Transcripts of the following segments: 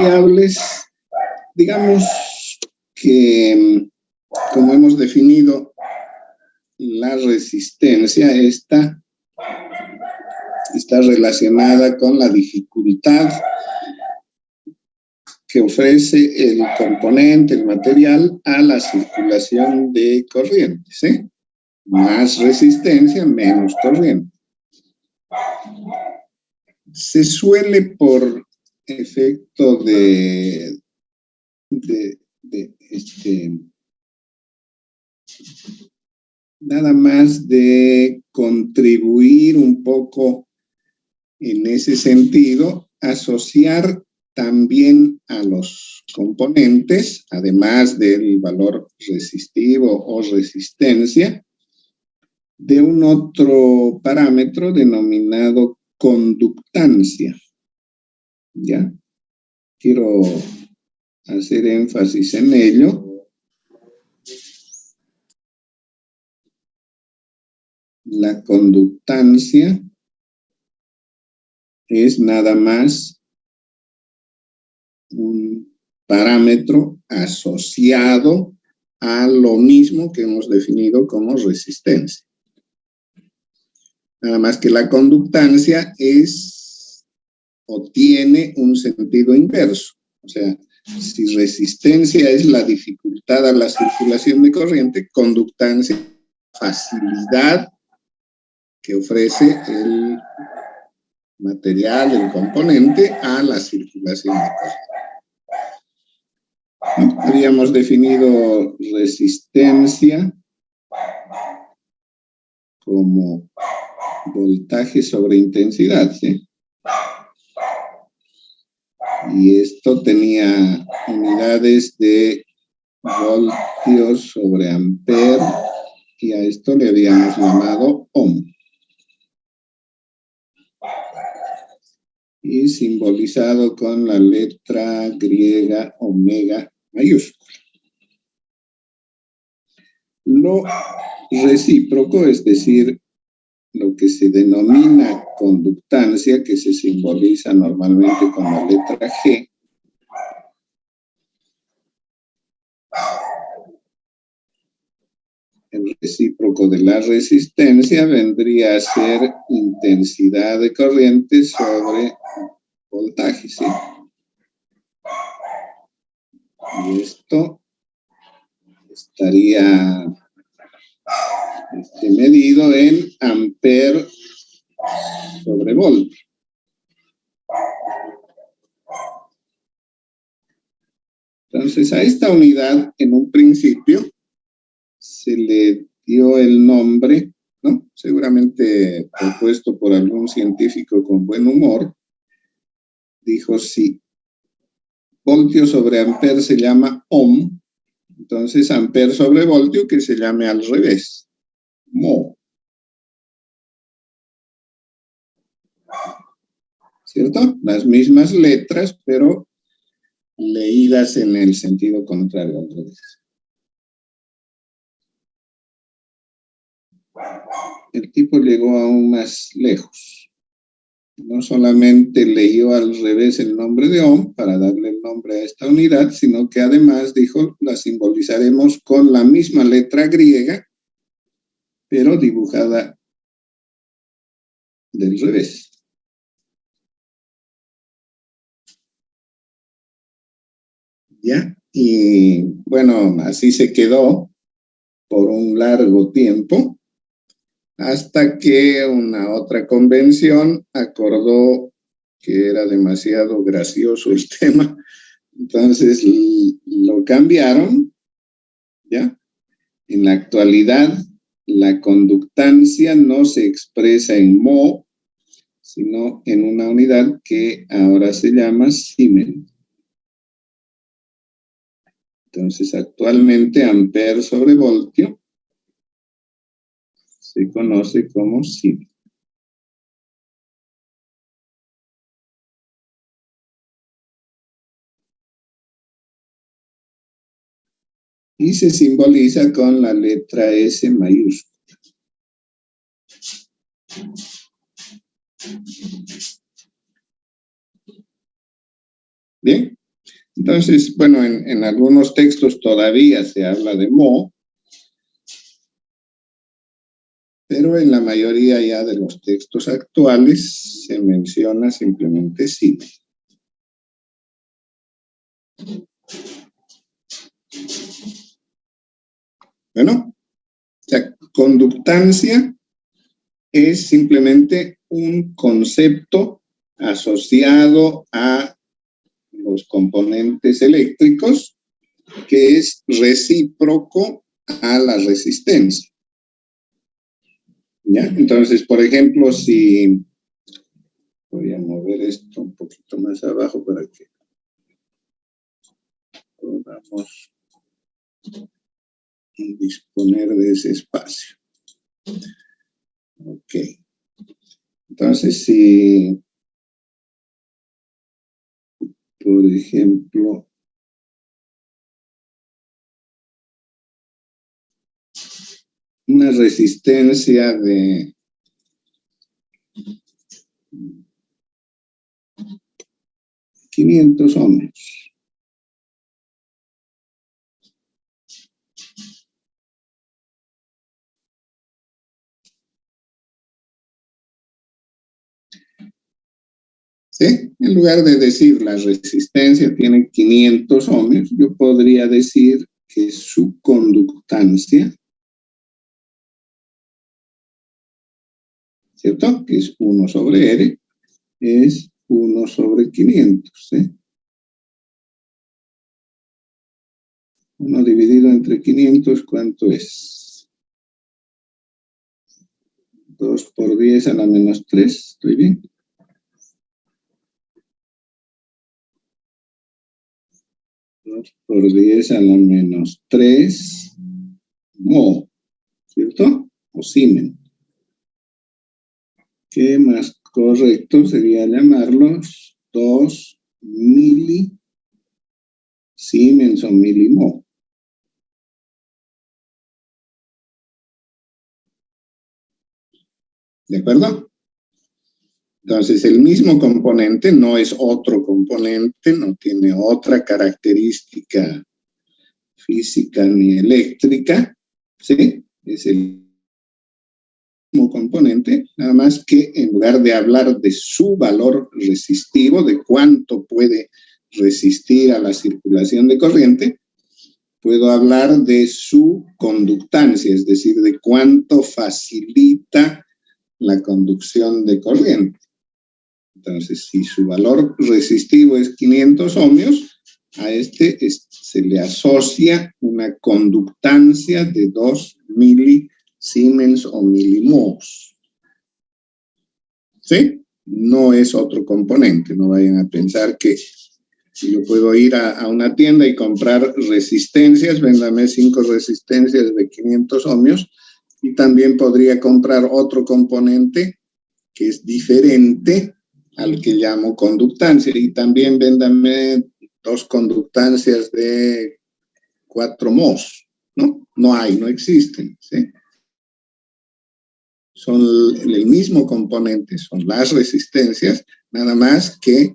variables, digamos que, como hemos definido, la resistencia está relacionada con la dificultad que ofrece el componente, el material, a la circulación de corrientes, ¿eh? Más resistencia, menos corriente. Se suele, por efecto nada más de contribuir un poco en ese sentido, asociar también a los componentes, además del valor resistivo o resistencia, de un otro parámetro denominado conductancia. ¿Ya? Quiero hacer énfasis en ello. La conductancia es nada más un parámetro asociado a lo mismo que hemos definido como resistencia. Nada más que la conductancia es o tiene un sentido inverso. O sea, si resistencia es la dificultad a la circulación de corriente, conductancia es facilidad que ofrece el material, el componente, a la circulación de corriente. Habíamos definido resistencia como voltaje sobre intensidad, ¿sí? Y esto tenía unidades de voltios sobre amper, y a esto le habíamos llamado ohm. Y simbolizado con la letra griega omega mayúscula. Lo recíproco, es decir, lo que se denomina conductancia, que se simboliza normalmente con la letra G, el recíproco de la resistencia vendría a ser intensidad de corriente sobre voltaje, ¿sí? Y esto estaría medido en amper sobre volt. Entonces, a esta unidad, en un principio, se le dio el nombre, ¿no? Seguramente propuesto por algún científico con buen humor. Dijo, si voltio sobre amper se llama ohm, entonces amper sobre voltio que se llame al revés, mho. ¿Cierto? Las mismas letras, pero leídas en el sentido contrario al revés. El tipo llegó aún más lejos. No solamente leyó al revés el nombre de ohm para darle el nombre a esta unidad, sino que además dijo, la simbolizaremos con la misma letra griega, pero dibujada del revés. ¿Ya? Y bueno, así se quedó por un largo tiempo, hasta que una otra convención acordó que era demasiado gracioso el tema, entonces lo cambiaron, ¿ya? En la actualidad, la conductancia no se expresa en mho, sino en una unidad que ahora se llama Siemens. Entonces, actualmente, amper sobre voltio se conoce como Siemens. Y se simboliza con la letra S mayúscula. Bien, Entonces, bueno, en algunos textos todavía se habla de mho, pero en la mayoría ya de los textos actuales se menciona simplemente simen. Bueno, o sea, conductancia es simplemente un concepto asociado a los componentes eléctricos que es recíproco a la resistencia. ¿Ya? Entonces, por ejemplo, si voy a mover esto un poquito más abajo para que podamos disponer de ese espacio. Ok. Entonces, si, por ejemplo, una resistencia de 500 ohmios. ¿Sí? En lugar de decir la resistencia tiene 500 ohmios, yo podría decir que su conductancia, ¿cierto? Que es 1 sobre R, es 1 sobre 500, ¿sí? 1 dividido entre 500, ¿cuánto es? 2 por 10 a la menos 3, ¿estoy bien? 2 por 10 a la menos 3, mho, ¿cierto? O simen. ¿Qué más correcto sería llamarlos 2 milisiemens o milimho? ¿De acuerdo? Entonces, el mismo componente no es otro componente, no tiene otra característica física ni eléctrica, ¿sí? Es el mismo componente, nada más que en lugar de hablar de su valor resistivo, de cuánto puede resistir a la circulación de corriente, puedo hablar de su conductancia, es decir, de cuánto facilita la conducción de corriente. Entonces, si su valor resistivo es 500 ohmios, a este se le asocia una conductancia de 2 milisiemens o milimhos. ¿Sí? No es otro componente, no vayan a pensar que si yo puedo ir a una tienda y comprar resistencias, véndame 5 resistencias de 500 ohmios, y también podría comprar otro componente que es diferente al que llamo conductancia, y también véndame 2 conductancias de 4 mhos, ¿no? No hay, no existen, ¿sí? Son el mismo componente, son las resistencias, nada más que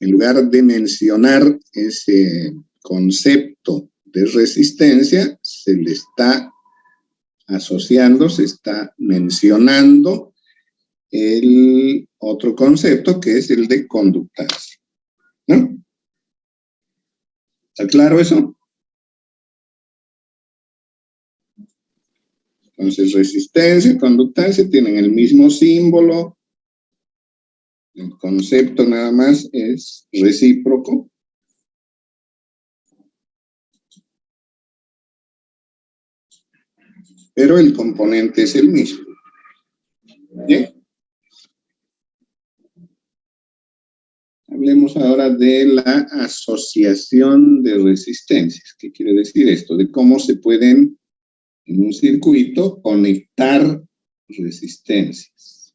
en lugar de mencionar ese concepto de resistencia, se le está asociando, se está mencionando el otro concepto que es el de conductancia, ¿no? ¿Está claro eso? Entonces, resistencia y conductancia tienen el mismo símbolo, el concepto nada más es recíproco. Pero el componente es el mismo. ¿Bien? Hablemos ahora de la asociación de resistencias. ¿Qué quiere decir esto? De cómo se pueden en un circuito conectar resistencias.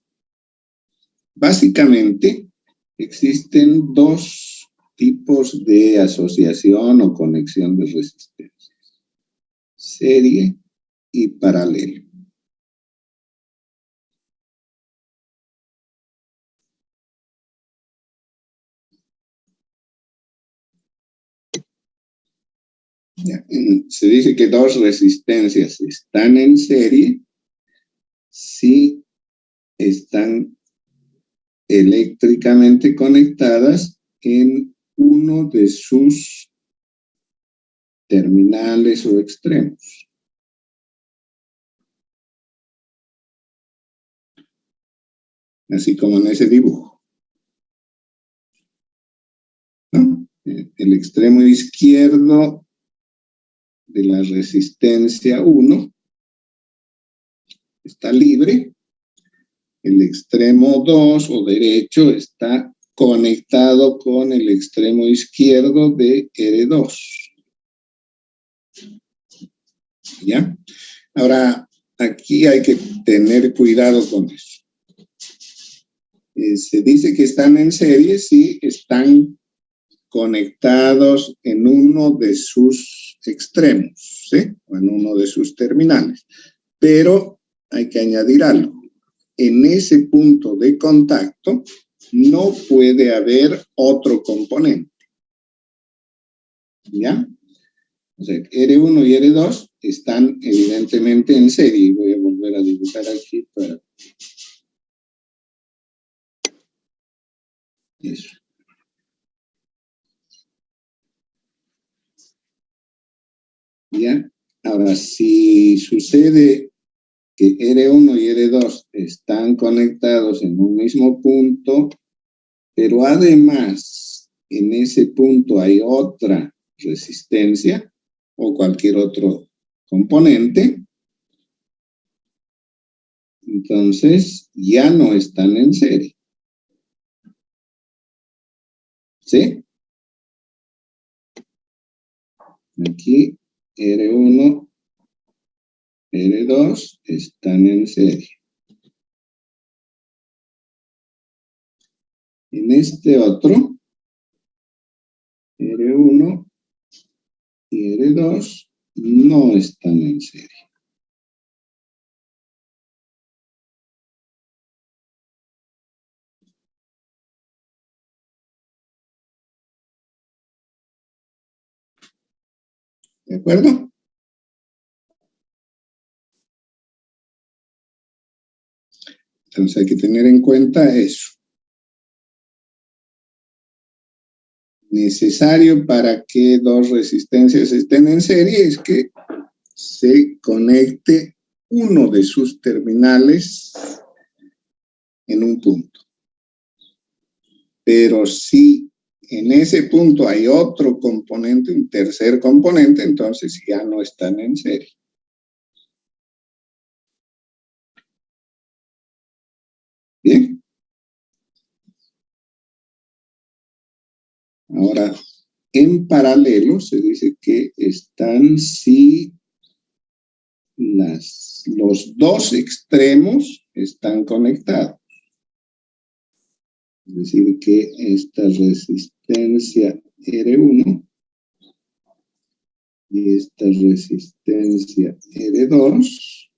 Básicamente, existen 2 tipos de asociación o conexión de resistencias: serie y paralelo. Ya, se dice que dos resistencias están en serie si están eléctricamente conectadas en uno de sus terminales o extremos. Así como en ese dibujo, ¿no? El extremo izquierdo de la resistencia 1 está libre, el extremo 2 o derecho está conectado con el extremo izquierdo de R2. ¿Ya? Ahora, aquí hay que tener cuidado con eso. Se dice que están en serie si están conectados en uno de sus extremos, ¿sí? O en uno de sus terminales. Pero hay que añadir algo. En ese punto de contacto no puede haber otro componente. ¿Ya? O sea, R1 y R2 están evidentemente en serie. Voy a volver a dibujar aquí para... Eso. ¿Ya? Ahora, si sucede que R1 y R2 están conectados en un mismo punto, pero además en ese punto hay otra resistencia o cualquier otro componente, entonces ya no están en serie. ¿Sí? Aquí R1, R2 están en serie. En este otro, R1 y R2 no están en serie. ¿De acuerdo? Entonces hay que tener en cuenta eso. Necesario para que dos resistencias estén en serie es que se conecte uno de sus terminales en un punto. Pero si en ese punto hay otro componente, un tercer componente, entonces ya no están en serie. Bien. Ahora, en paralelo se dice que están si los dos extremos están conectados. Es decir, que esta resistencia R1 y esta resistencia R2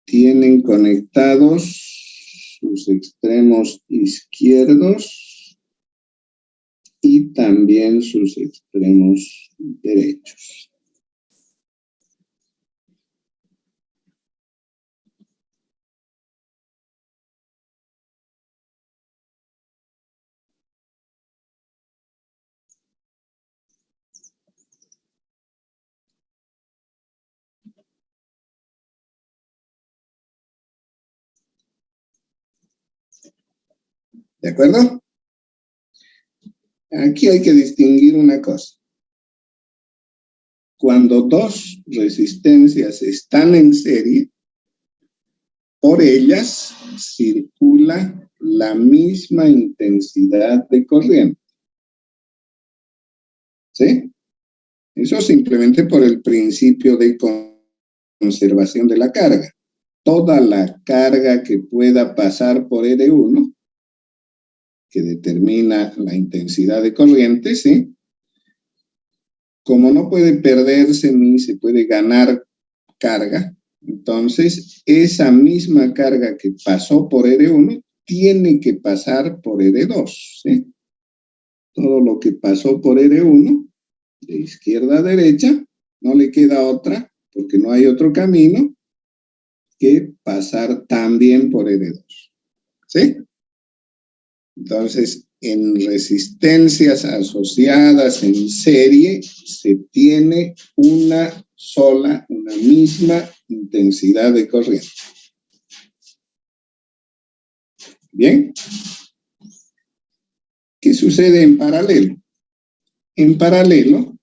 tienen conectados sus extremos izquierdos y también sus extremos derechos. ¿De acuerdo? Aquí hay que distinguir una cosa. Cuando dos resistencias están en serie, por ellas circula la misma intensidad de corriente. ¿Sí? Eso simplemente por el principio de conservación de la carga. Toda la carga que pueda pasar por R1, que determina la intensidad de corriente, ¿sí? Como no puede perderse ni se puede ganar carga, entonces esa misma carga que pasó por R1 tiene que pasar por R2, ¿sí? todo lo que pasó por R1, de izquierda a derecha, no le queda otra, porque no hay otro camino, que pasar también por R2. ¿Sí? Entonces, en resistencias asociadas en serie, se tiene una misma intensidad de corriente. ¿Bien? ¿Qué sucede en paralelo? En paralelo,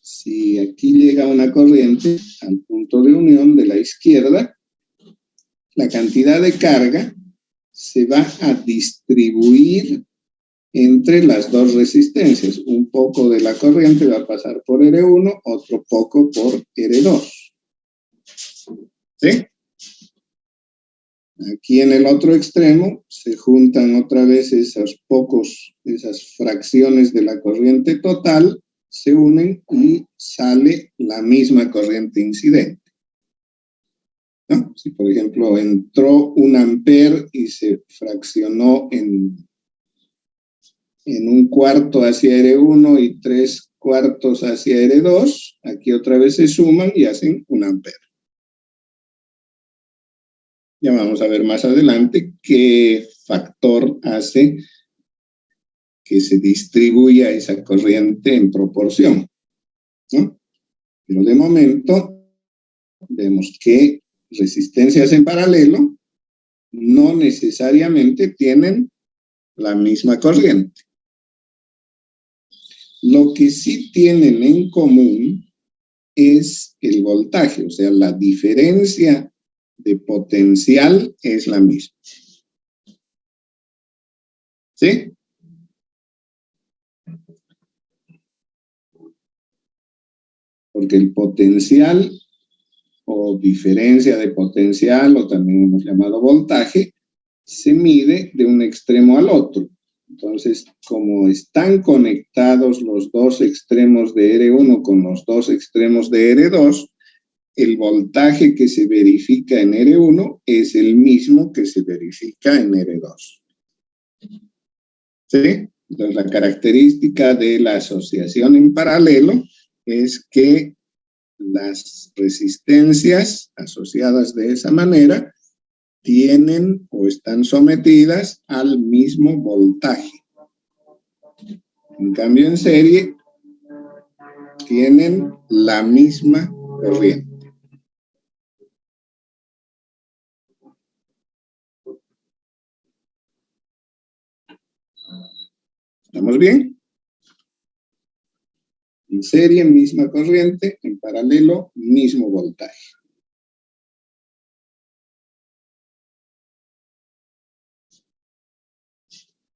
si aquí llega una corriente al punto de unión de la izquierda, la cantidad de carga se va a distribuir entre las dos resistencias. Un poco de la corriente va a pasar por R1, otro poco por R2. ¿Sí? Aquí en el otro extremo se juntan otra vez esas fracciones de la corriente total, se unen y sale la misma corriente incidente. ¿No? Si por ejemplo entró 1 ampere y se fraccionó en 1/4 hacia R1 y 3/4 hacia R2, aquí otra vez se suman y hacen 1 ampere. Ya vamos a ver más adelante qué factor hace que se distribuya esa corriente en proporción, ¿no? Pero de momento vemos que resistencias en paralelo no necesariamente tienen la misma corriente. Lo que sí tienen en común es el voltaje, o sea, la diferencia de potencial es la misma. ¿Sí? Porque el potencial o diferencia de potencial, o también hemos llamado voltaje, se mide de un extremo al otro. Entonces, como están conectados los dos extremos de R1 con los dos extremos de R2, el voltaje que se verifica en R1 es el mismo que se verifica en R2. ¿Sí? Entonces, la característica de la asociación en paralelo es que las resistencias asociadas de esa manera tienen o están sometidas al mismo voltaje. En cambio, en serie, tienen la misma corriente. ¿Estamos bien? En serie, misma corriente, en paralelo, mismo voltaje.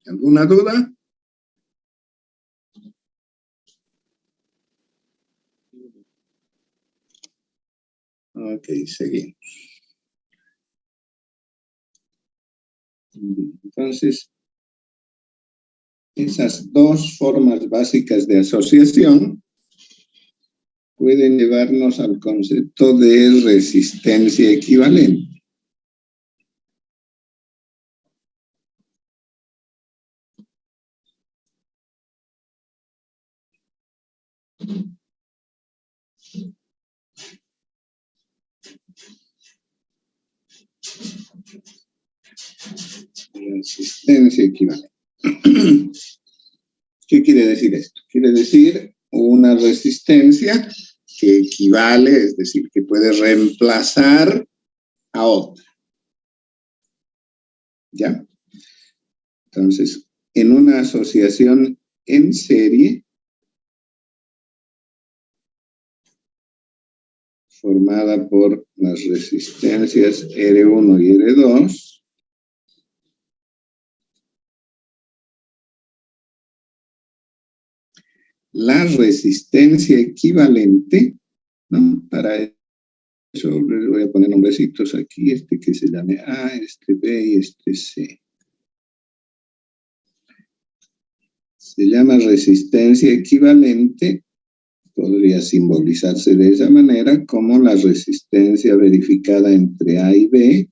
¿Alguna duda? Ok, seguimos. Entonces, esas dos formas básicas de asociación pueden llevarnos al concepto de resistencia equivalente. Resistencia equivalente. ¿Qué quiere decir esto? Quiere decir una resistencia que equivale, es decir, que puede reemplazar a otra. ¿Ya? Entonces, en una asociación en serie, formada por las resistencias R1 y R2, la resistencia equivalente, ¿no? Para eso les voy a poner nombrecitos aquí, este que se llame A, este B y este C. Se llama resistencia equivalente, podría simbolizarse de esa manera como la resistencia verificada entre A y B,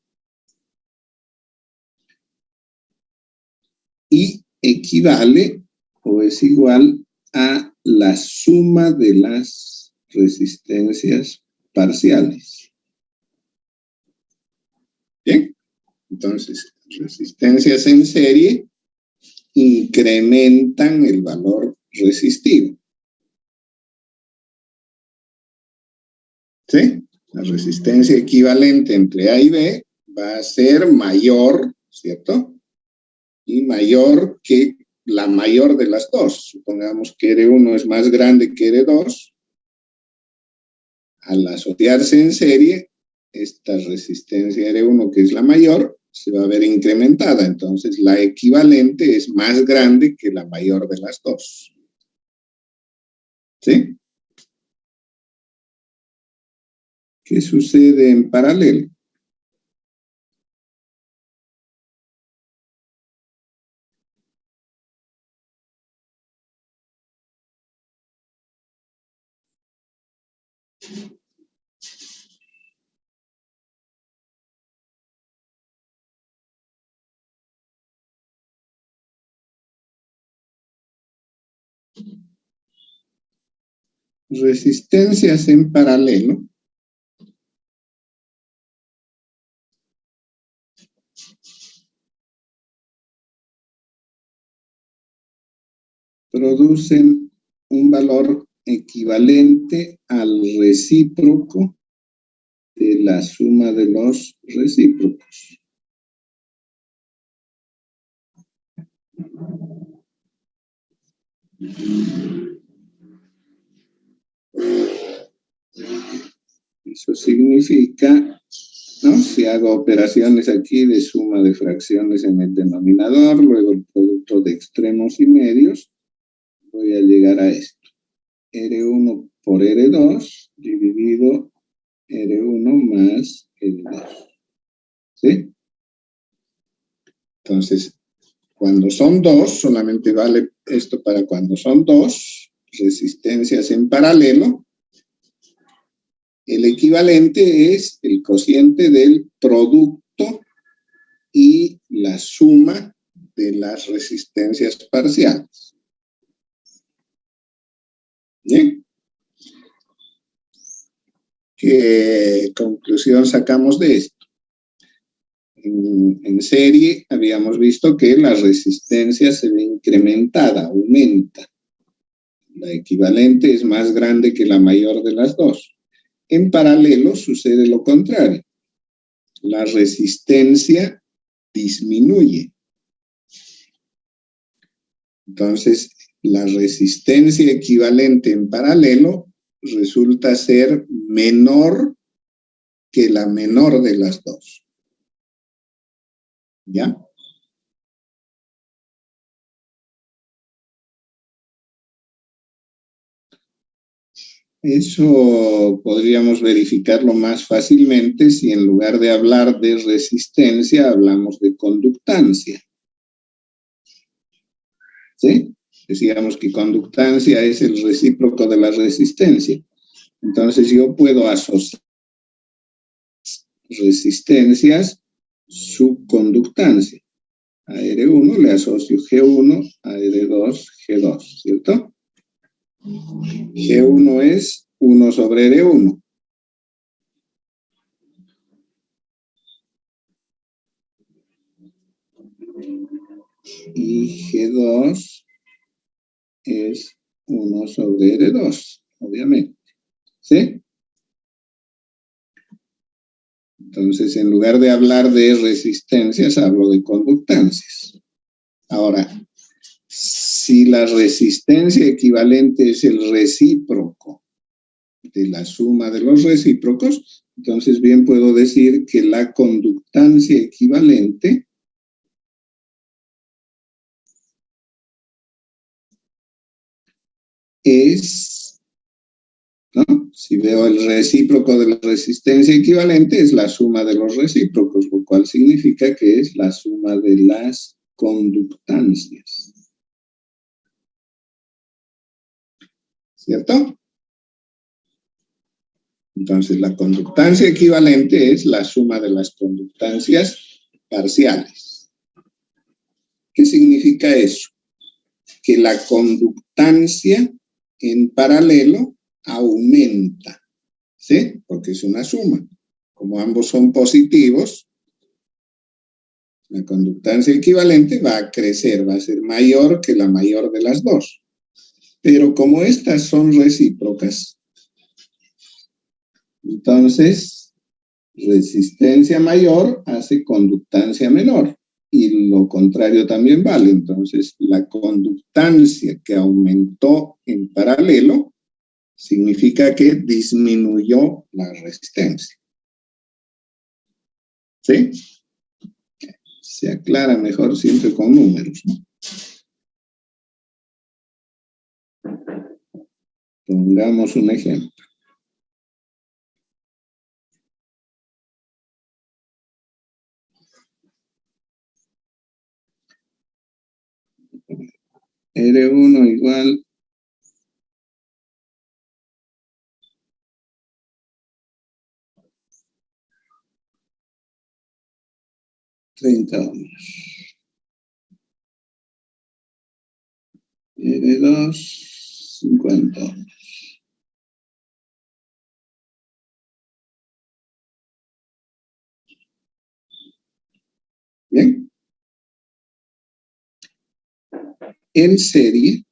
y equivale o es igual a la suma de las resistencias parciales. Bien, entonces, resistencias en serie incrementan el valor resistivo. ¿Sí? La resistencia equivalente entre A y B va a ser mayor, ¿cierto? Y mayor que la mayor de las dos. Supongamos que R1 es más grande que R2. Al asociarse en serie, esta resistencia R1, que es la mayor, se va a ver incrementada. Entonces, la equivalente es más grande que la mayor de las dos. ¿Sí? ¿Qué sucede en paralelo? Resistencias en paralelo producen un valor equivalente al recíproco de la suma de los recíprocos. Eso significa, ¿no? Si hago operaciones aquí de suma de fracciones en el denominador, luego el producto de extremos y medios, voy a llegar a esto. R1 por R2 dividido R1 más R2. ¿Sí? Entonces, cuando son dos, solamente vale esto para cuando son dos resistencias en paralelo, el equivalente es el cociente del producto y la suma de las resistencias parciales. ¿Bien? ¿Qué conclusión sacamos de esto? En serie habíamos visto que la resistencia se ve incrementada, aumenta. La equivalente es más grande que la mayor de las dos. En paralelo sucede lo contrario. La resistencia disminuye. Entonces, la resistencia equivalente en paralelo resulta ser menor que la menor de las dos. ¿Ya? Eso podríamos verificarlo más fácilmente si en lugar de hablar de resistencia hablamos de conductancia. ¿Sí? Decíamos que conductancia es el recíproco de la resistencia. Entonces yo puedo asociar resistencias subconductancia. A R1 le asocio G1, a R2, G2, ¿cierto? G1 es 1 sobre R1. Y G2 es 1 sobre R2, obviamente. ¿Sí? Entonces, en lugar de hablar de resistencias, hablo de conductancias. Ahora, si la resistencia equivalente es el recíproco de la suma de los recíprocos, entonces bien puedo decir que la conductancia equivalente es, ¿no? Si veo el recíproco de la resistencia equivalente, es la suma de los recíprocos, lo cual significa que es la suma de las conductancias. ¿Cierto? Entonces, la conductancia equivalente es la suma de las conductancias parciales. ¿Qué significa eso? que la conductancia en paralelo aumenta, ¿sí? Porque es una suma. Como ambos son positivos, la conductancia equivalente va a crecer, va a ser mayor que la mayor de las dos. Pero como estas son recíprocas, entonces resistencia mayor hace conductancia menor. Y lo contrario también vale. Entonces, la conductancia que aumentó en paralelo significa que disminuyó la resistencia. ¿Sí? Se aclara mejor siempre con números, ¿no? Pongamos un ejemplo. R1 igual $30. R2, $50. Bien. En serie,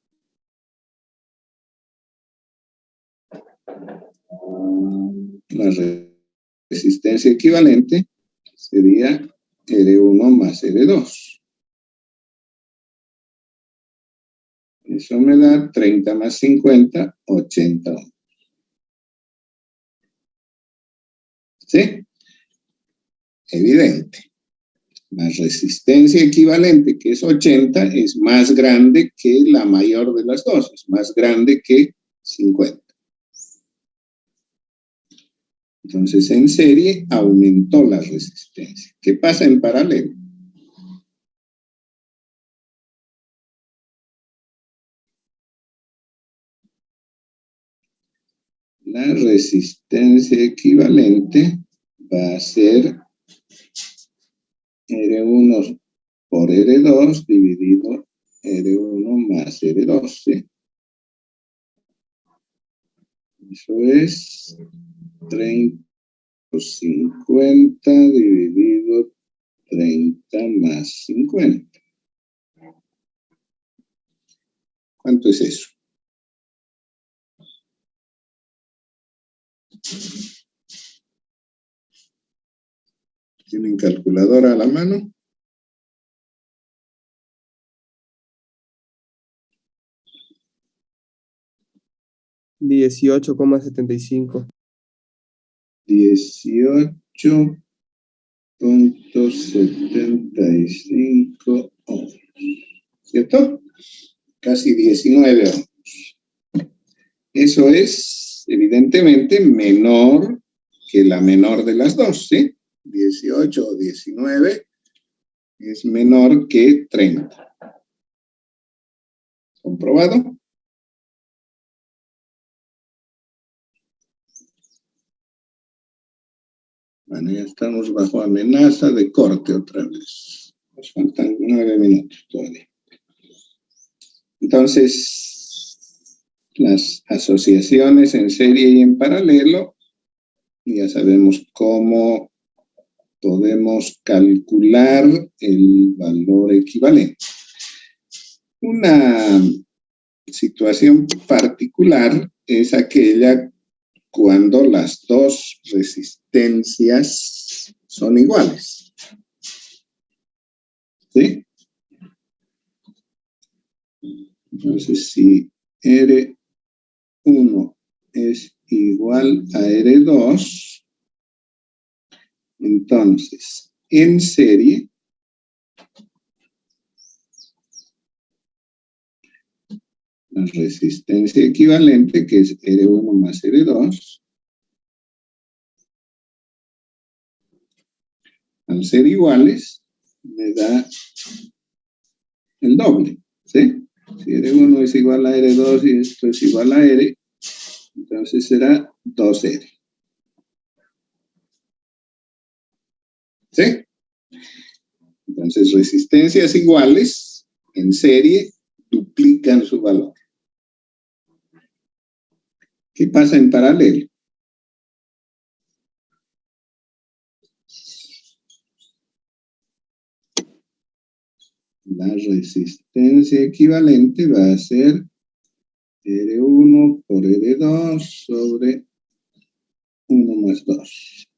la resistencia equivalente sería R1 más R2. Eso me da 30 más 50, 80 ohms. ¿Sí? Evidente. La resistencia equivalente, que es 80, es más grande que la mayor de las dos, es más grande que 50. Entonces, en serie aumentó la resistencia. ¿Qué pasa en paralelo? La resistencia equivalente va a ser R1 por R2 dividido R1 más R2, ¿sí? Eso es 30 por 50 dividido 30 más 50. ¿Cuánto es eso? ¿Tienen calculadora a la mano? $18,75. 18.75 ohms. ¿Cierto? Casi 19 ohms. Eso es, evidentemente, menor que la menor de las dos, ¿sí? 18 o 19 es menor que 30. ¿Comprobado? Bueno, ya estamos bajo amenaza de corte otra vez. Nos faltan 9 minutos todavía. Entonces, las asociaciones en serie y en paralelo, ya sabemos cómo podemos calcular el valor equivalente. Una situación particular es aquella cuando las dos resistencias son iguales. ¿Sí? Entonces, si R1 es igual a R2, entonces, en serie, la resistencia equivalente, que es R1 más R2, al ser iguales, me da el doble, ¿sí? Si R1 es igual a R2 y esto es igual a R, entonces será 2R. ¿Sí? Entonces, resistencias iguales en serie duplican su valor. ¿Qué pasa en paralelo? La resistencia equivalente va a ser R1 por R2 sobre 1 más 2.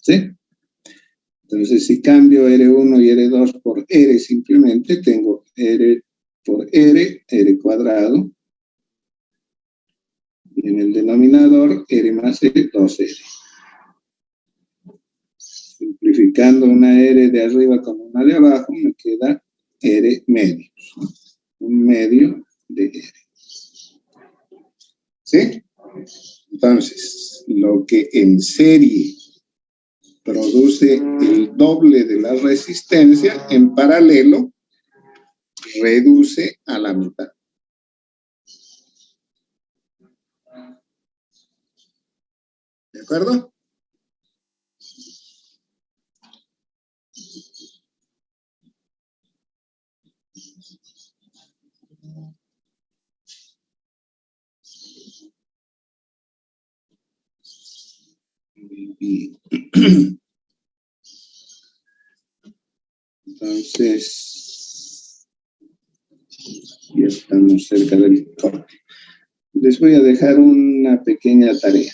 ¿Sí? Entonces, si cambio R1 y R2 por R simplemente, tengo R por R cuadrado. Y en el denominador, R más R, 2R. Simplificando una R de arriba con una de abajo, me queda R medio. Un medio de R. ¿Sí? Entonces, lo que en serie produce el doble de la resistencia, en paralelo, reduce a la mitad. ¿De acuerdo? Muy bien. Entonces, ya estamos cerca del corte. Les voy a dejar una pequeña tarea.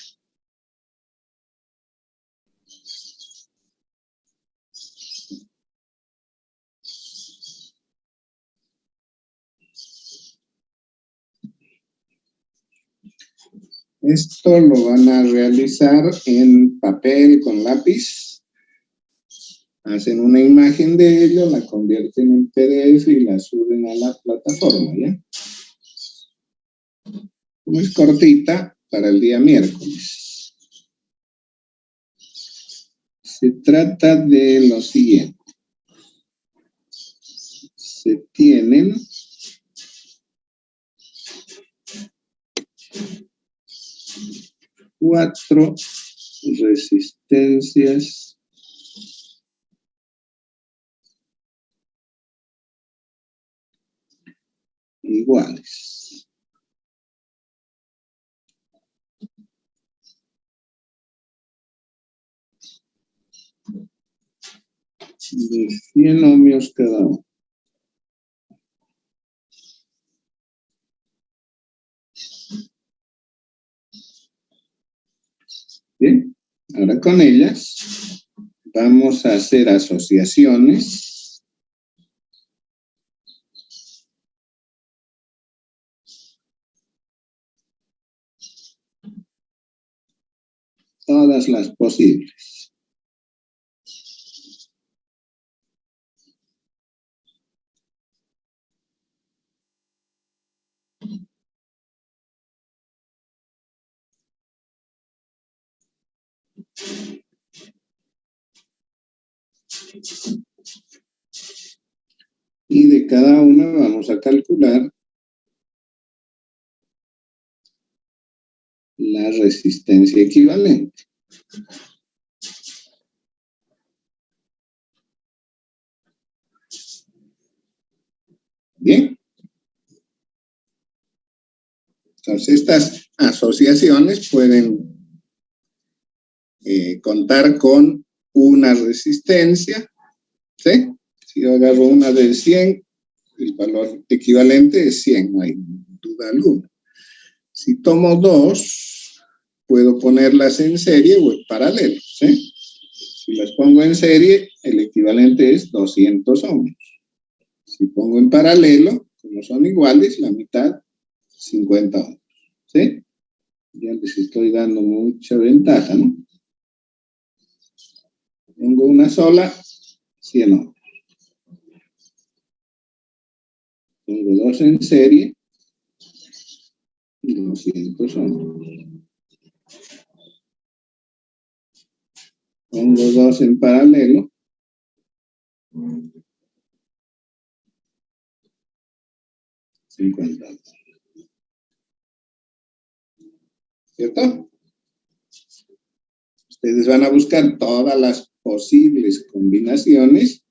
Esto lo van a realizar en papel con lápiz. Hacen una imagen de ello, la convierten en PDF y la suben a la plataforma, ¿ya? Como es cortita, para el día miércoles. Se trata de lo siguiente. Se tienen cuatro resistencias iguales. De 100 ohmios cada uno. Bien, ahora con ellas vamos a hacer asociaciones todas las posibles. Y de cada una vamos a calcular la resistencia equivalente. Bien. Entonces, estas asociaciones pueden contar con una resistencia, ¿sí? Si yo agarro una de 100, el valor equivalente es 100, no hay duda alguna. Si tomo dos, puedo ponerlas en serie o en paralelo, ¿sí? Si las pongo en serie, el equivalente es 200 ohmios. Si pongo en paralelo, como son iguales, la mitad, 50 ohmios, ¿sí? Ya les estoy dando mucha ventaja, ¿no? Tengo una sola, 100 ohmios. Tengo dos en serie, 200 ohmios. Pongo dos en paralelo, 50 ohmios. ¿Cierto? Ustedes van a buscar todas las posibles combinaciones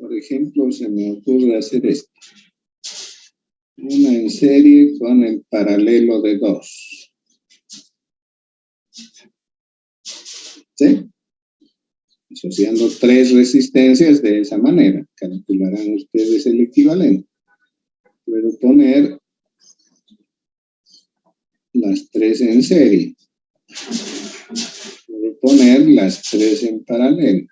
Por ejemplo, se me ocurre hacer esto. Una en serie con el paralelo de 2. ¿Sí? Asociando 3 resistencias de esa manera. Calcularán ustedes el equivalente. Puedo poner las 3 en serie. Puedo poner las 3 en paralelo.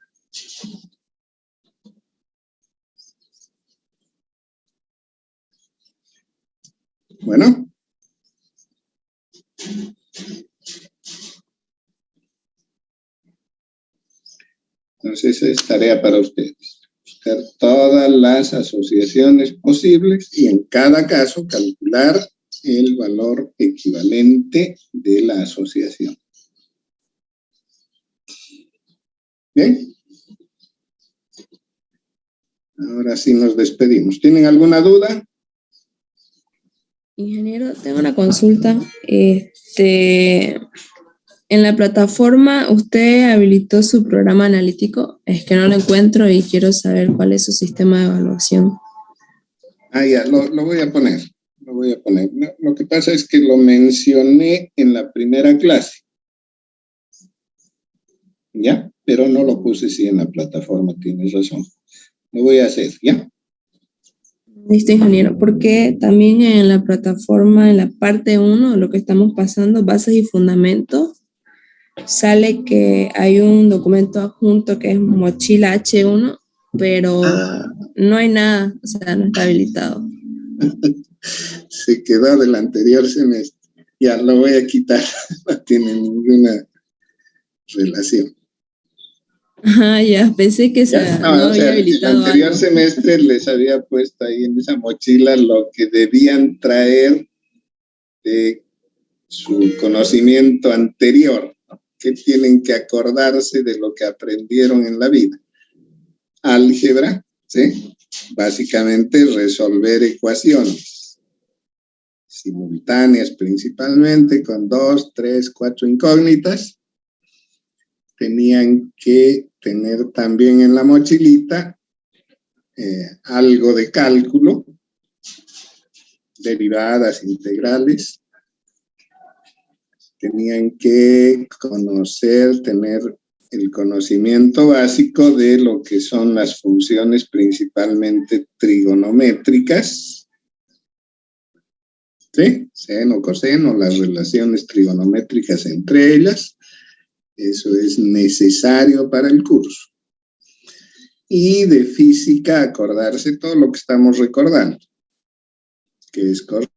Bueno. Entonces es tarea para ustedes. Buscar todas las asociaciones posibles y en cada caso calcular el valor equivalente de la asociación. ¿Bien? Ahora sí nos despedimos. ¿Tienen alguna duda? Ingeniero, tengo una consulta. En la plataforma, ¿usted habilitó su programa analítico? Es que no lo encuentro y quiero saber cuál es su sistema de evaluación. Ah, ya, lo voy a poner. Lo voy a poner. Lo que pasa es que lo mencioné en la primera clase. ¿Ya? Pero no lo puse sí en la plataforma, tienes razón. Lo voy a hacer, ¿ya? Listo, ingeniero, porque también en la plataforma, en la parte 1, lo que estamos pasando, bases y fundamentos, sale que hay un documento adjunto que es mochila H1, pero no hay nada, o sea, no está habilitado. Se quedó del anterior semestre. Ya lo voy a quitar, no tiene ninguna relación. Ajá, ya, pensé que no o sea, había habilitado el anterior algo. semestre les había puesto ahí en esa mochila lo que debían traer de su conocimiento anterior, ¿no? Que tienen que acordarse de lo que aprendieron en la vida. Álgebra, ¿sí? Básicamente resolver ecuaciones simultáneas principalmente con 2, 3, 4 incógnitas. Tenían que tener también en la mochilita algo de cálculo, derivadas, integrales. Tenían que conocer, tener el conocimiento básico de lo que son las funciones principalmente trigonométricas. ¿Sí? Seno, coseno, las relaciones trigonométricas entre ellas. Eso es necesario para el curso. Y de física, acordarse todo lo que estamos recordando, que es correcto.